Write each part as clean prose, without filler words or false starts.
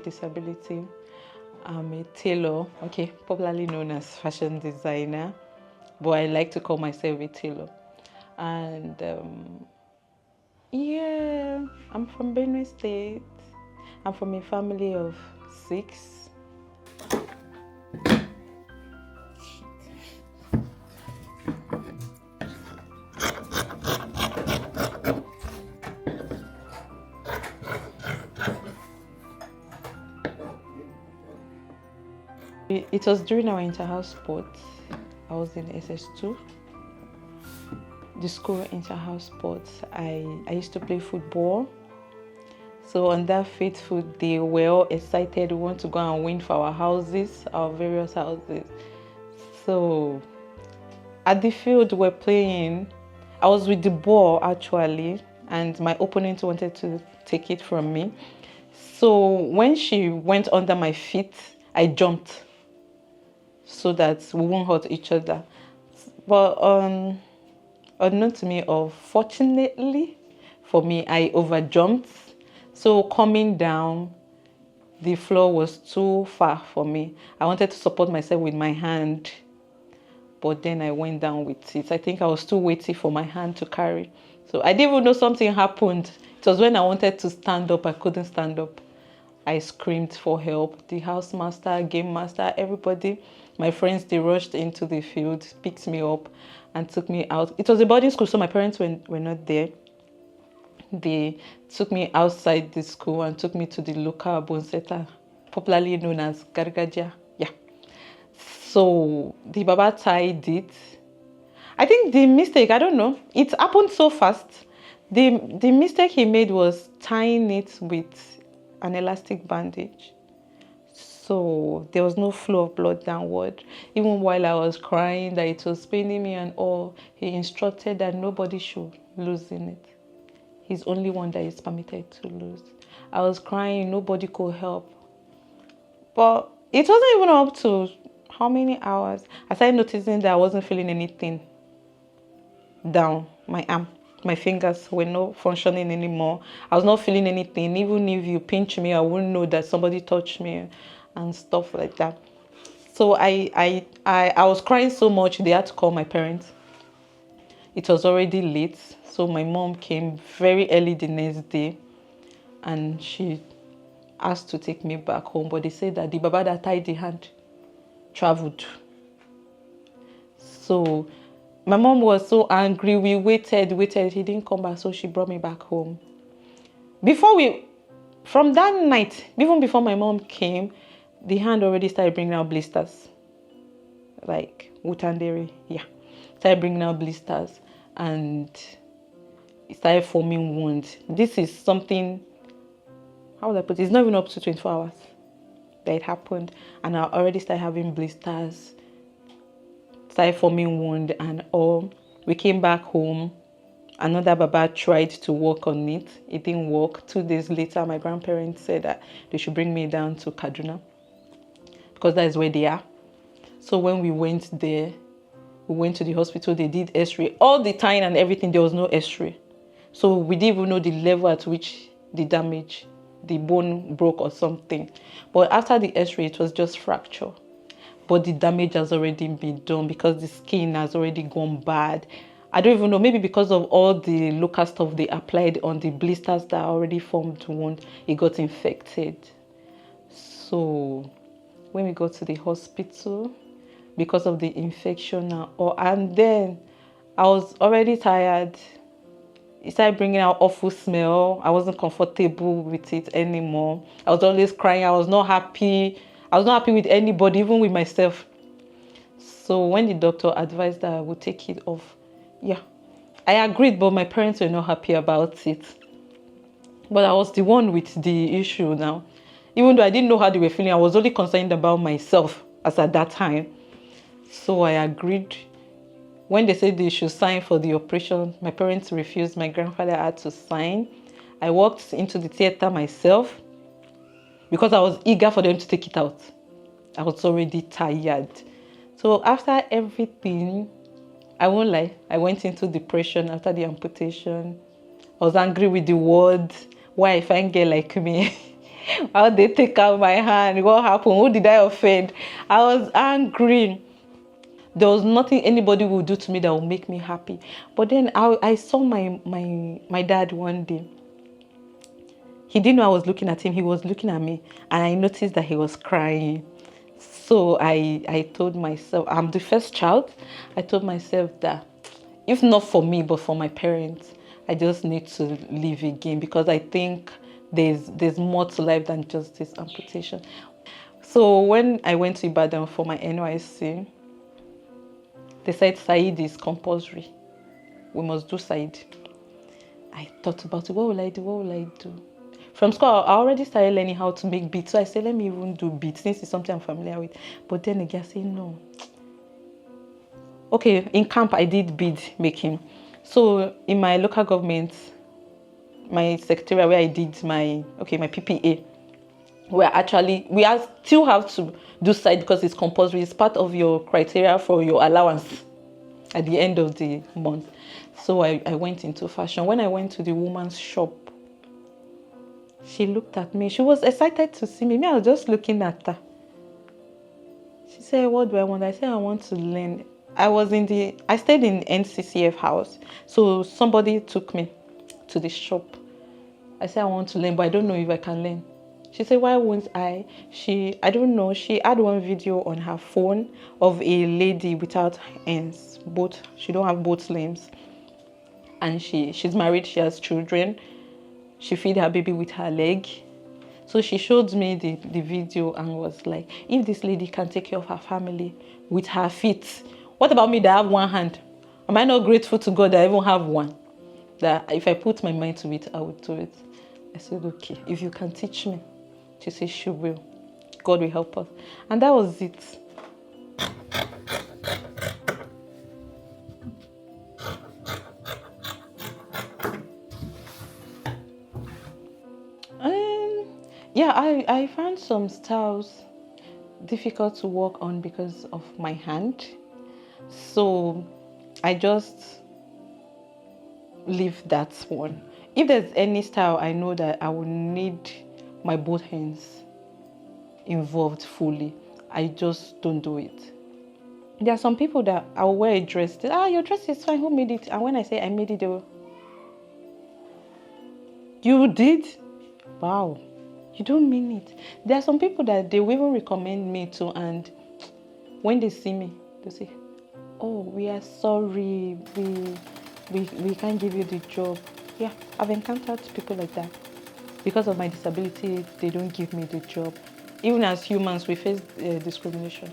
disability. I'm a tailor, okay, popularly known as fashion designer, but I like to call myself a tailor. And yeah, I'm from Benue State. I'm from a family of 6. It was during our inter-house sports. I was in SS2. The school inter-house sports. I used to play football. So on that fateful day, we're all excited. We want to go and win for our houses, our various houses. So at the field we're playing, I was with the ball actually, and my opponent wanted to take it from me. So when she went under my feet, I jumped so that we won't hurt each other. But unknown to me, or fortunately for me, I overjumped. So coming down, the floor was too far for me. I wanted to support myself with my hand, but then I went down with it. I think I was too weighty for my hand to carry. So I didn't even know something happened. It was when I wanted to stand up, I couldn't stand up. I screamed for help. The housemaster, game master, everybody, my friends, they rushed into the field, picked me up and took me out. It was a boarding school, so my parents were not there. They took me outside the school and took me to the local bone setter, popularly known as Gargaja. Yeah. So the Baba tied it. I think the mistake, I don't know, it happened so fast. The mistake he made was tying it with an elastic bandage. So there was no flow of blood downward. Even while I was crying that it was paining me and all, he instructed that nobody should loosen it. He's only one that is permitted to lose. I was crying, nobody could help. But it wasn't even up to how many hours. I started noticing that I wasn't feeling anything down my arm. My fingers were not functioning anymore. I was not feeling anything. Even if you pinch me, I wouldn't know that somebody touched me and stuff like that. So I was crying so much, they had to call my parents. It was already late. So my mom came very early the next day and she asked to take me back home. But they said that the Baba that tied the hand traveled. So my mom was so angry. We waited. He didn't come back. So she brought me back home. From that night, even before my mom came, the hand already started bringing out blisters. Like Wutandere, yeah. Started bringing out blisters and it started forming wounds. This is something, how would I put it? It's not even up to 24 hours that it happened. And I already started having blisters, started forming wound and all. We came back home. Another Baba tried to work on it. It didn't work. 2 days later, my grandparents said that they should bring me down to Kaduna because that is where they are. So when we went there, we went to the hospital, they did x-ray. All the time and everything, there was no x-ray. So we didn't even know the level at which the damage, the bone broke or something. But after the x-ray, it was just fracture. But the damage has already been done because the skin has already gone bad. I don't even know, maybe because of all the local stuff they applied on the blisters that already formed the wound, it got infected. So when we got to the hospital, because of the infection and then I was already tired. It started bringing out awful smell. I wasn't comfortable with it anymore. I was always crying. I was not happy. I was not happy with anybody, even with myself. So when the doctor advised that I would take it off, yeah, I agreed, but my parents were not happy about it. But I was the one with the issue now. Even though I didn't know how they were feeling, I was only concerned about myself as at that time. So I agreed. When they said they should sign for the operation, my parents refused. My grandfather had to sign. I walked into the theater myself because I was eager for them to take it out. I was already tired. So after everything, I won't lie, I went into depression after the amputation. I was angry with the world. Why I find girl like me? How they take out my hand? What happened? Who did I offend? I was angry. There was nothing anybody would do to me that would make me happy. But then I saw my dad one day. He didn't know I was looking at him. He was looking at me, and I noticed that he was crying. So I told myself, I'm the first child. I told myself that if not for me, but for my parents, I just need to live again, because I think there's more to life than just this amputation. So when I went to Ibadan for my NYC, they said CEDE is compulsory. We must do CEDE. I thought about it. What will I do? What will I do? From school, I already started learning how to make beads. So I said, let me even do beads, since it's something I'm familiar with. But then again, I said, no. Okay, in camp, I did bead making. So in my local government, my secretariat, where I did my PPA, we still have to do CEDE because it's compulsory. It's part of your criteria for your allowance at the end of the month. So I went into fashion. When I went to the woman's shop, she looked at me. She was excited to see me. I was just looking at her. She said, what do I want? I said, I want to learn. I stayed in NCCF house. So somebody took me to the shop. I said, I want to learn, but I don't know if I can learn. She said, why won't I? I don't know. She had one video on her phone of a lady without hands. She don't have both limbs. And she's married. She has children. She feed her baby with her leg. So she showed me the video and was like, if this lady can take care of her family with her feet, what about me that have one hand? Am I not grateful to God that I even have one? That if I put my mind to it, I would do it. I said, okay, if you can teach me. She said, she will. God will help us. And that was it. Yeah, I found some styles difficult to work on because of my hand. So I just leave that one. If there's any style I know that I will need my both hands involved fully, I just don't do it. There are some people that I'll wear a dress. Your dress is fine. Who made it? And when I say I made it, they will, you did? Wow. You don't mean it. There are some people that they will even recommend me to, and when they see me, they say, oh, we are sorry, we can't give you the job. Yeah, I've encountered people like that. Because of my disability, they don't give me the job. Even as humans, we face discrimination.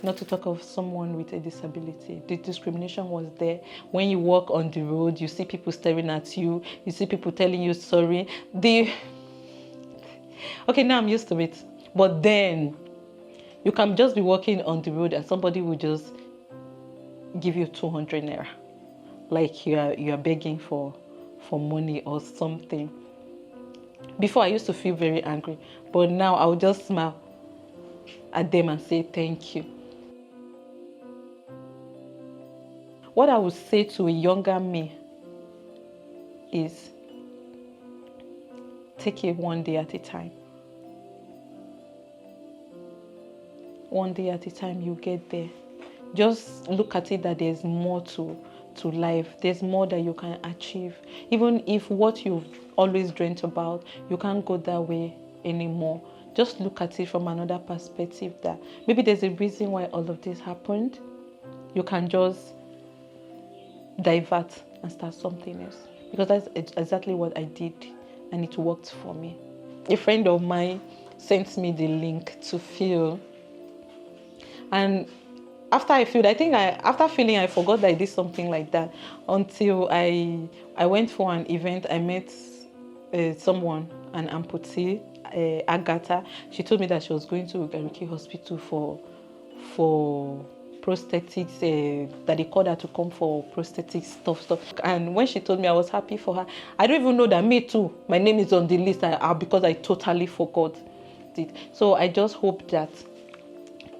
Not to talk of someone with a disability. The discrimination was there. When you walk on the road, you see people staring at you. You see people telling you sorry. Okay, now I'm used to it. But then, you can just be walking on the road and somebody will just give you 200 naira. Like you are begging for money or something. Before, I used to feel very angry. But now, I will just smile at them and say thank you. What I would say to a younger me is take it one day at a time. One day at a time, you get there. Just look at it that there's more to life. There's more that you can achieve. Even if what you've always dreamt about, you can't go that way anymore. Just look at it from another perspective, that maybe there's a reason why all of this happened. You can just divert and start something else, because that's exactly what I did, and it worked for me. A friend of mine sent me the link to feel, and after I filled, after feeling, I forgot that I did something like that until I went for an event. I met someone, an amputee, Agatha. She told me that she was going to Garki Hospital for prosthetics, that they called her to come for prosthetic stuff. And when she told me, I was happy for her. I don't even know that me too, my name is on the list because I totally forgot it. So I just hope that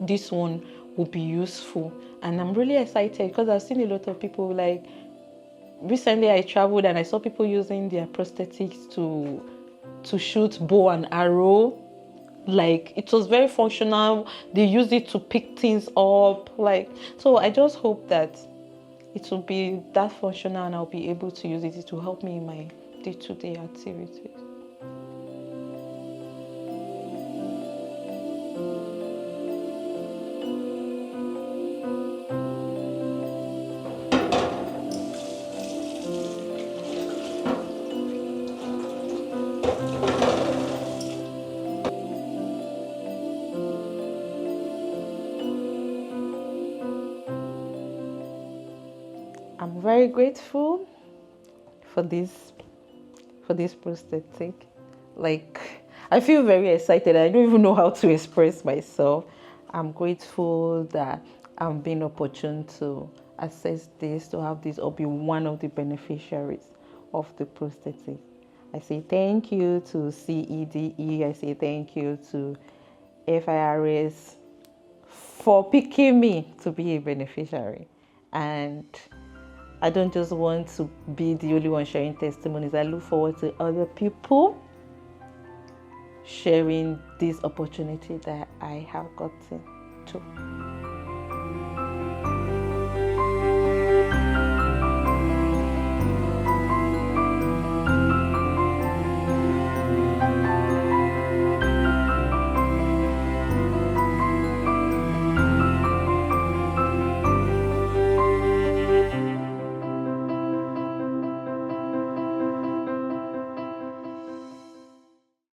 this one will be useful, and I'm really excited because I've seen a lot of people. Like recently I traveled and I saw people using their prosthetics to to shoot bow and arrow. Like, it was very functional. They used it to pick things up. Like, so I just hope that it will be that functional and I'll be able to use it. It will help me in my day-to-day activities. I'm very grateful for this prosthetic. Like, I feel very excited. I don't even know how to express myself. I'm grateful that I'm being opportune to access this, to have this, or be one of the beneficiaries of the prosthetic. I say thank you to CEDE. I say thank you to FIRS for picking me to be a beneficiary. And I don't just want to be the only one sharing testimonies. I look forward to other people sharing this opportunity that I have gotten to.